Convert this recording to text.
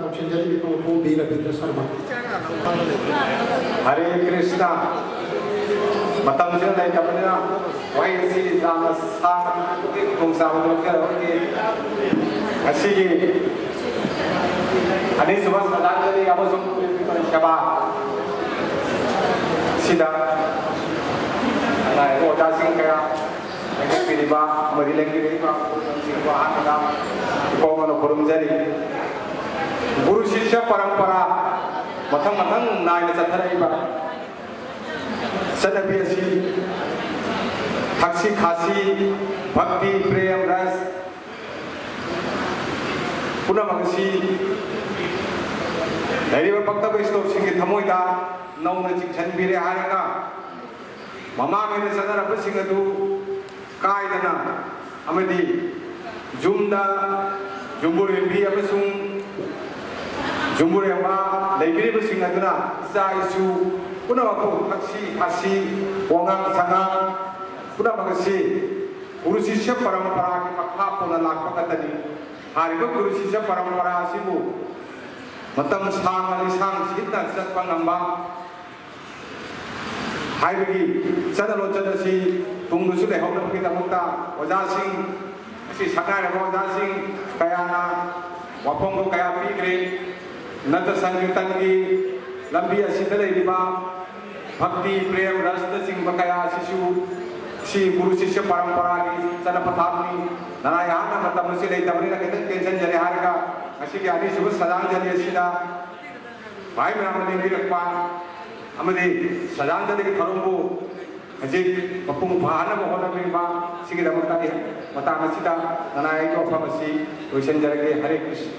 ꯂꯧꯁꯤꯟꯖꯔꯤꯕ ꯃꯄꯨ ꯕꯤ ꯔꯕꯤꯟꯗ꯭ꯔ ꯁꯔꯃ हरे कृष्णा मतलब वही सी अनीसुबह श्रद्धांजलि सेवा ओजासिंग कया खुरुमजरी गुरु शिष्य परंपरा मथंग मथंग नायन चथरइबा सदबी असि थक्सी खासी भक्ति प्रेम रस पुनमगसी लैरिबा पक्तब स्टोपसिंग थमोइदा नौना चिंछनबिरे हारगा ममांगेना सदरबसिंग अदु कायदना अमदि जुमदा जुम्बुरेबी अमसुंग जुम्बुरेबा लैबिरिबसिंग अदुना इचाइसु पुनमको थक्सी खासी वंगांग संगांग पुनमगसी गुरु शिष्य परंपरा की मखा पोना लाखपकतनी हारिबा गुरु शिष्य परंपरा सिबु मतम सांग लिसांग सिद्धा चतपा ngamba हाइबगी चदलो चदसी तुंगुसु लेहौनबगी दमुक्ता ओजासिंग असि सगारबा ओजासिंग कयाना वफंगो कया पीग्रे नत संकीर्तनगी लंबी असिदा लेरिबा भक्ति प्रेम रस चिंग कया शिशु सी गुरु शिष्य परंपरा की चल पथापनी नारायण मतम से लेतबरी ना केतन टेंशन जरे हारगा असी के आदि सुबह श्रद्धांजलि असिदा भाई ब्राह्मण लेबिरक्पा अमदि श्रद्धांजलि के थरुंबु हजे मपुंग भानब होनबिबा सिगिदमक्ता मतांग असिदा नारायण को फमसी लोइसन जरगे हरे कृष्ण।